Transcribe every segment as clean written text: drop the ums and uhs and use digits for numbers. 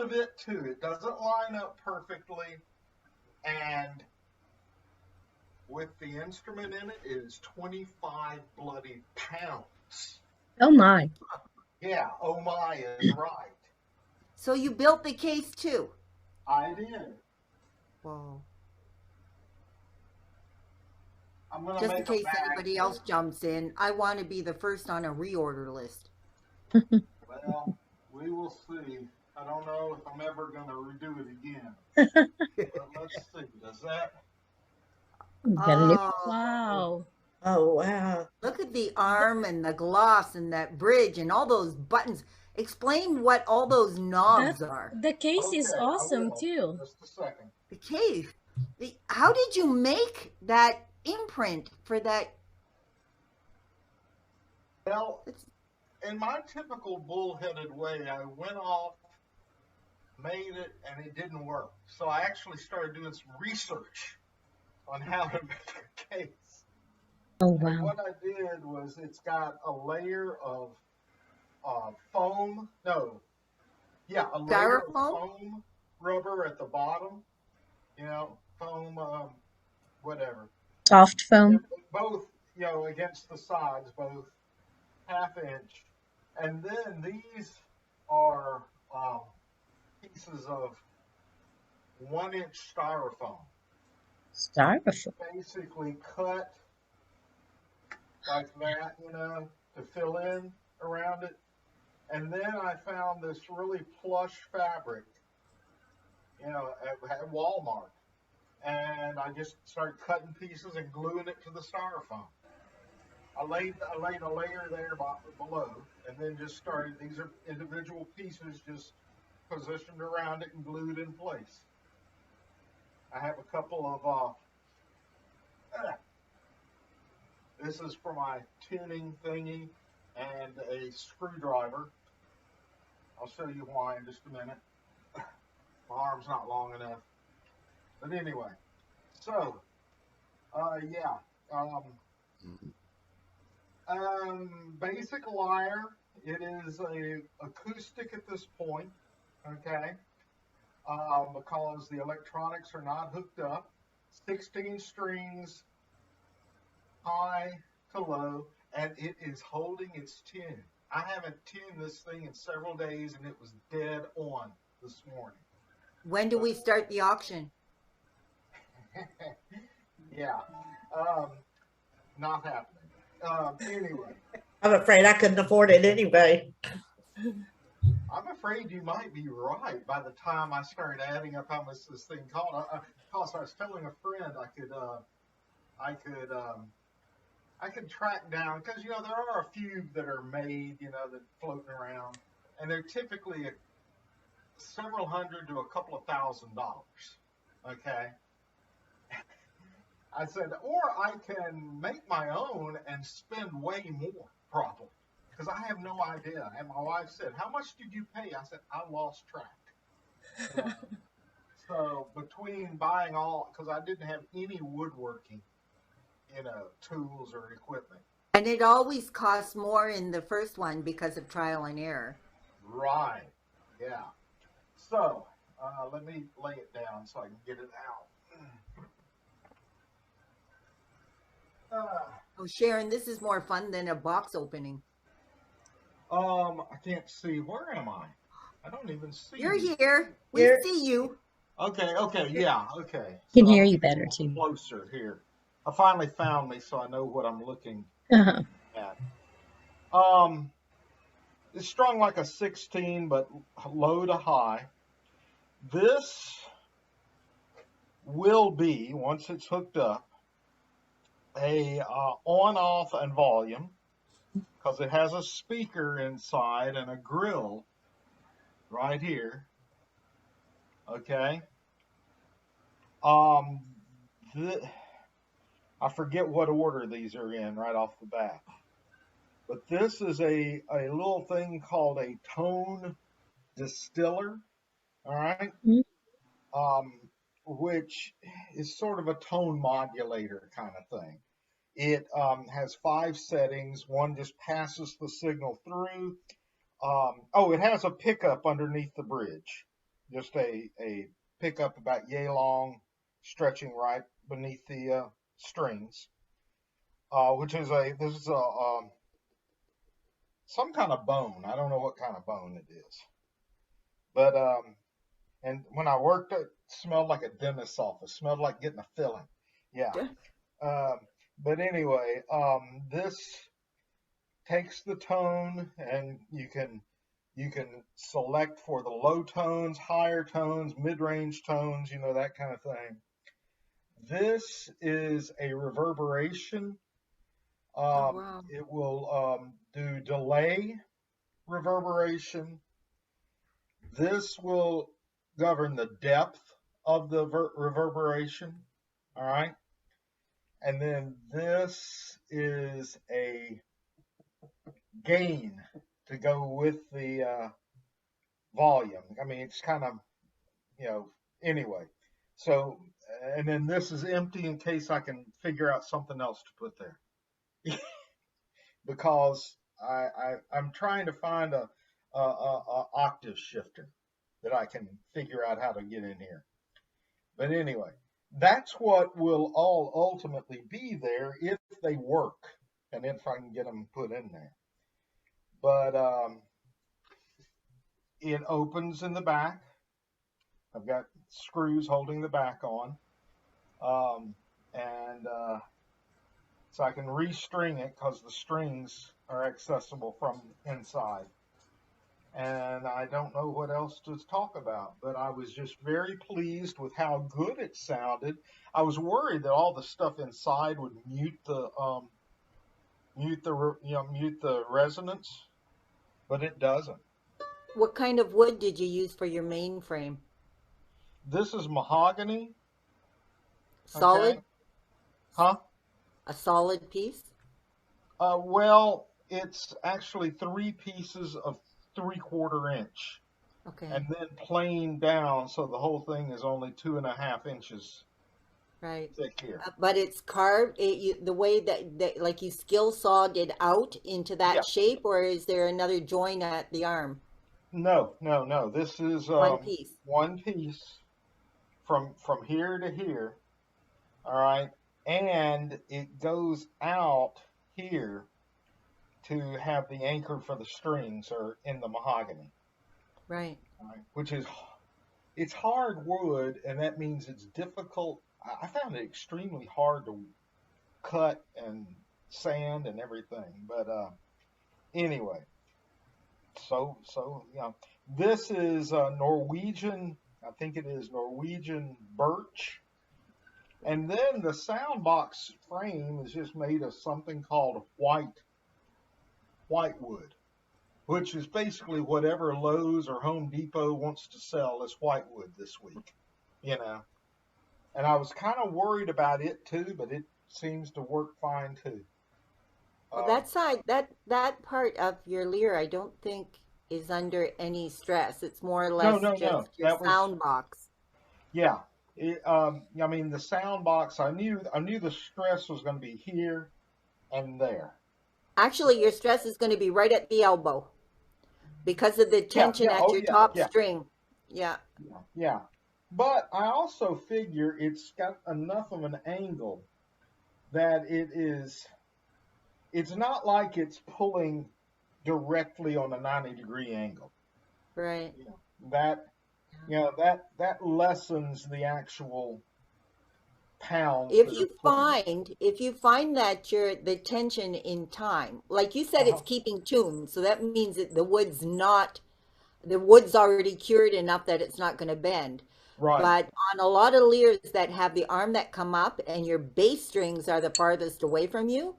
of it too. It doesn't line up perfectly, and with the instrument in it, it is 25 bloody pounds. Oh my. Yeah, oh my is right. So you built the case too? I did. Whoa. I'm gonna Just in make a case bag anybody for else jumps in, I want to be the first on a reorder list. Well, we will see. I don't know if I'm ever gonna redo it again. But let's see. Does that? Got a new. Oh, Wow. Oh, wow. look at the arm and the gloss and that bridge and all those buttons. Explain what all those knobs That are. the case is Okay, I awesome will. too. Just a second. The case. How did you make that imprint for that? Well, in my typical bullheaded way, I went off, made it, and it didn't work. So I actually started doing some research on how to make a case. Oh And wow. what I did was it's got a layer of foam. No, yeah, a layer of Styrofoam? foam rubber at the bottom. Foam, whatever. Soft foam. Both, against the sides, both half-inch. And then these are pieces of 1-inch styrofoam, Styrofoam. basically cut like that, to fill in around it. And then I found this really plush fabric, at Walmart. And I just started cutting pieces and gluing it to the styrofoam. I laid a layer there below, and then just started. These are individual pieces, just positioned around it and glued in place. I have a couple of. This is for my tuning thingy and a screwdriver. I'll show you why in just a minute. My arm's not long enough. But anyway, so yeah. Basic lyre. It is a acoustic at this point, okay? Because the electronics are not hooked up. 16 strings, high to low, and it is holding its tune. I haven't tuned this thing in several days, and it was dead on this morning. When do we start the auction? Yeah, not happening. Anyway. I'm afraid I couldn't afford it anyway. I'm afraid you might be right by the time I started adding up how much this thing cost. I was telling a friend I could track down, because there are a few that are made, that floating around, and they're typically several hundred to a couple of $1,000. Okay. I said, or I can make my own and spend way more, probably, because I have no idea. And my wife said, "How much did you pay?" I said, "I lost track." So between buying because I didn't have any woodworking, tools or equipment. And it always costs more in the first one because of trial and error. Right. Yeah. So let me lay it down so I can get it out. Oh, Sharon, this is more fun than a box opening. I can't see. Where am I? I don't even see You're you. here. We see you. Okay, yeah, okay. Can hear you better too. Closer here. I finally found me, so I know what I'm looking Uh-huh. at. It's strung like a 16, but low to high. This will be, once it's hooked up, a on-off and volume, because it has a speaker inside and a grill right here. Okay. I forget what order these are in right off the bat. But this is a little thing called a tone distiller, all right? Which is sort of a tone modulator kind of thing. It has 5 settings. One just passes the signal through. It has a pickup underneath the bridge. just a pickup about yay long, stretching right beneath the strings, which is this is some kind of bone. I don't know what kind of bone it is, but and when I worked, it smelled like a dentist's office. Smelled like getting a filling. Yeah. Um, but anyway, this takes the tone, and you can select for the low tones, higher tones, mid-range tones, that kind of thing. This is a reverberation. Oh, wow. It will do delay reverberation. This will govern the depth of the reverberation. All right. And then this is a gain to go with the volume. I mean, it's kind of, anyway. So, and then this is empty in case I can figure out something else to put there. Because I'm trying to find a octave shifter that I can figure out how to get in here. But anyway, that's what will all ultimately be there if they work, and if I can get them put in there. But it opens in the back. I've got screws holding the back on, and so I can restring it because the strings are accessible from inside. And I don't know what else to talk about, but I was just very pleased with how good it sounded. I was worried that all the stuff inside would mute the resonance, but it doesn't. What kind of wood did you use for your main frame? This is mahogany. Solid? Okay. Huh? A solid piece? Well, it's actually 3 pieces of 3/4 inch, Okay. and then planed down, so the whole thing is only 2.5 inches Right. thick here. But it's carved the way that like you skill sawed it out into that Yeah. shape, or is there another join at the arm? No. This is One piece. one piece from here to here. All right, and it goes out here to have the anchor for the strings or in the mahogany. Right. All right, which is it's hard wood, and that means it's difficult. I found it extremely hard to cut and sand and everything. But anyway, so this is Norwegian. I think it is Norwegian birch. And then the sound box frame is just made of something called whitewood, which is basically whatever Lowe's or Home Depot wants to sell as whitewood this week, And I was kind of worried about it too, but it seems to work fine too. Well, that side, that part of your lyre, I don't think is under any stress. It's more or less No. just your That was sound box. Yeah. I mean, the sound box. I knew the stress was going to be here and there. Actually, your stress is going to be right at the elbow because of the tension at your top string. Yeah. Yeah. But I also figure it's got enough of an angle that it's not like it's pulling directly on a 90-degree angle. Right. That lessens the actual pounds. If you find that the tension in time, like you said, it's keeping tune, so that means that the wood's already cured enough that it's not going to bend. Right. But on a lot of lyres that have the arm that come up and your bass strings are the farthest away from you,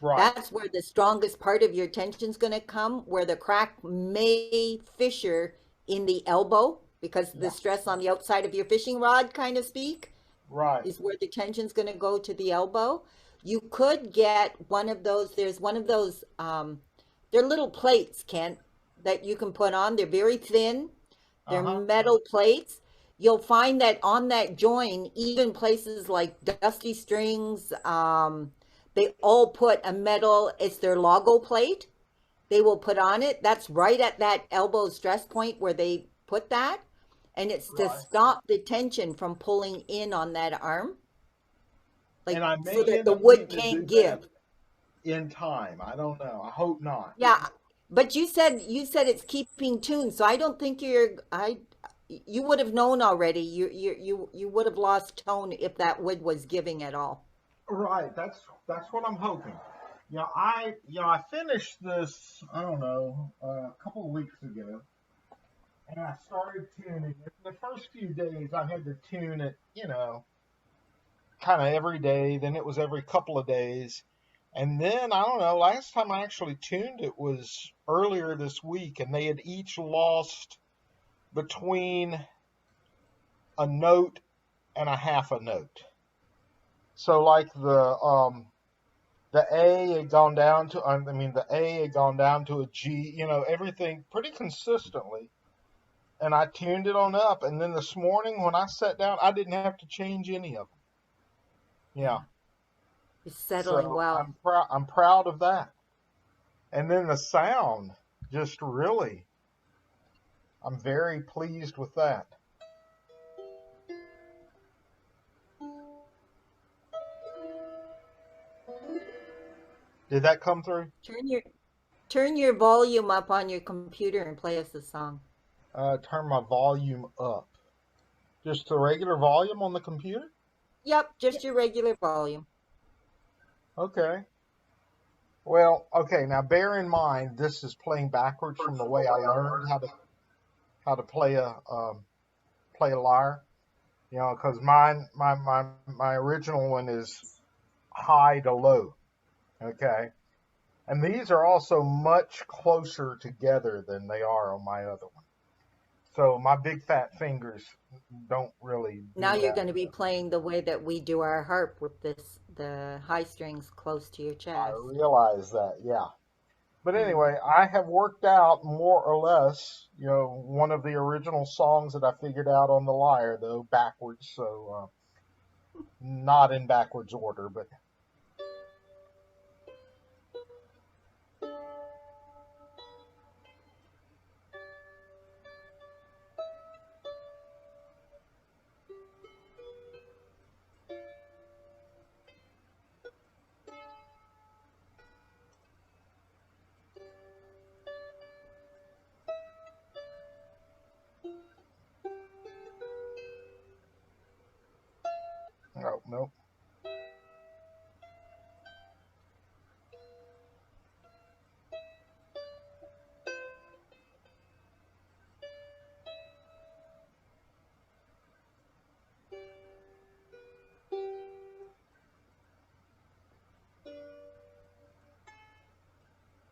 right, that's where the strongest part of your tension's going to come, where the crack may fissure in the elbow because the stress on the outside of your fishing rod, kind of speak, right, is where the tension's going to go to the elbow. You could get one of those. There's one of those. They're little plates, Kent, that you can put on. They're very thin. They're metal plates. You'll find that on that join, even places like Dusty Strings, they all put a metal, it's their logo plate. They will put on it. That's right at that elbow stress point where they put that. and it's to Right. stop the tension from pulling in on that arm, And like I so may that end the up wood needing to do can't that give. in time. I don't know. I hope not. Yeah, but you said it's keeping tune, so I don't think you would have known already. You would have lost tone if that wood was giving at all. Right. That's what I'm hoping. I finished this, I don't know, a couple of weeks ago, and I started tuning it. The first few days I had to tune it, kind of every day. Then it was every couple of days. And then I don't know, last time I actually tuned it was earlier this week, and they had each lost between a note and a half a note. So like the A had gone down to, the A had gone down to a G, everything pretty consistently. And I tuned it on up. And then this morning when I sat down, I didn't have to change any of them. Yeah. Yeah, it's settling So well. I'm proud of that. And then the sound, just really, I'm very pleased with that. Did that come through? Turn your volume up on your computer and play us a song. Turn my volume up. Just the regular volume on the computer? Yep, just your regular volume. Okay. Well, okay, now bear in mind this is playing backwards from the way I learned how to play a lyre. Because my original one is high to low. Okay. And these are also much closer together than they are on my other one. So my big fat fingers don't really Now do you're that. going to be playing the way that we do our harp with the high strings close to your I chest. realize that, yeah. But Hmm. anyway, I have worked out more or less, one of the original songs that I figured out on the lyre, though backwards, so not in backwards order, but no, no,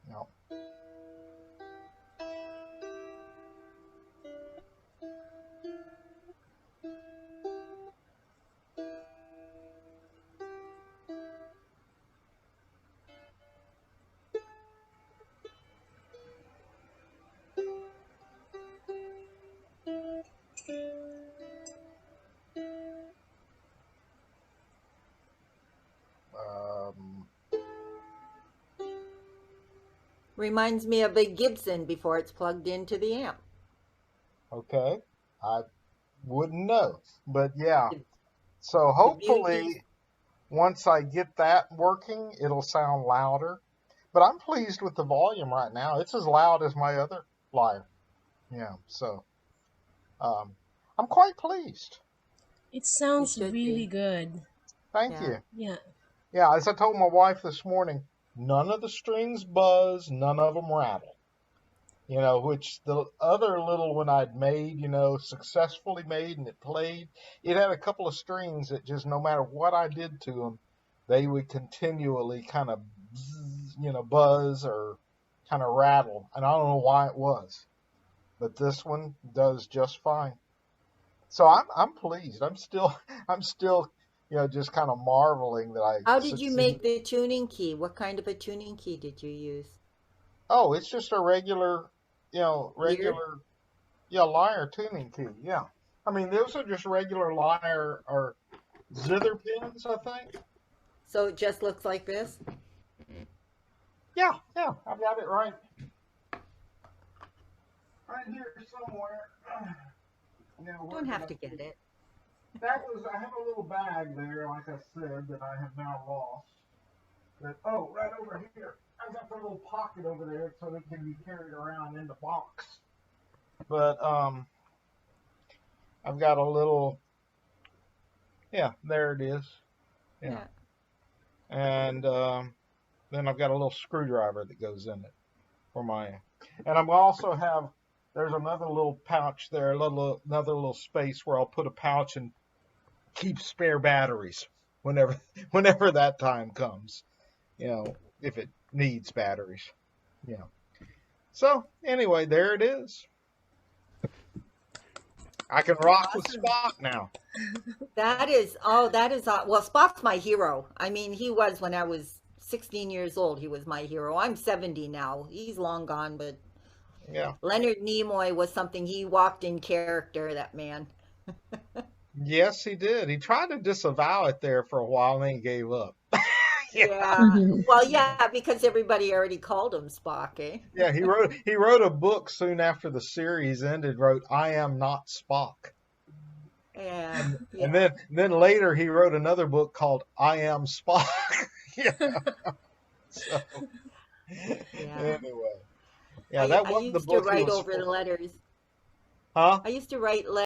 no. Um, Reminds me of a Gibson before it's plugged into the amp. okay, I wouldn't know, but yeah. The, So the beauty, hopefully, once I get that working, it'll sound louder. But I'm pleased with the volume right now. It's as loud as my other lyre. Yeah, so um, I'm quite pleased. It you sounds should really be. good. Thank Yeah. you. Yeah. Yeah, as I told my wife this morning, none of the strings buzz, none of them rattle. Which the other little one I'd made, successfully made and it played, it had a couple of strings that just no matter what I did to them, they would continually kind of, buzz or kind of rattle. And I don't know why it was, but this one does just fine. So I'm pleased. I'm still just kind of marveling that I How did you succeeded. make the tuning key? What kind of a tuning key did you use? Oh, it's just a regular, Ear? regular, yeah, lyre tuning key. Yeah. Those are just regular lyre or zither pins, I think. So it just looks like this? Yeah, yeah, I've got it right here somewhere. where Don't did have I to put get it. That was, I have a little bag there, like I said, that I have now lost. Oh, right over here. I got the little pocket over there so it can be carried around in the box. But I've got a little, yeah, there it is. Yeah. And then I've got a little screwdriver that goes in it for my, and I'm also have, there's another little pouch there, another little space where I'll put a pouch and keep spare batteries whenever whenever that time comes. If it needs batteries. So anyway, there it is. I can rock with Awesome. Spock now. That is, well, Spock's my hero. I mean, he was when I was 16 years old. He was my hero. I'm 70 now. He's long gone, but Yeah. Leonard Nimoy was something. He walked in character, that man. Yes, he did. He tried to disavow it there for a while and then he gave up. Yeah. Well, yeah, because everybody already called him Spock, eh? Yeah, he wrote a book soon after the series ended, wrote I Am Not Spock. Yeah. And then later he wrote another book called I Am Spock. So anyway. Yeah, that I wasn't the used to book he write was over supposed. letters. Huh? I used to write letters.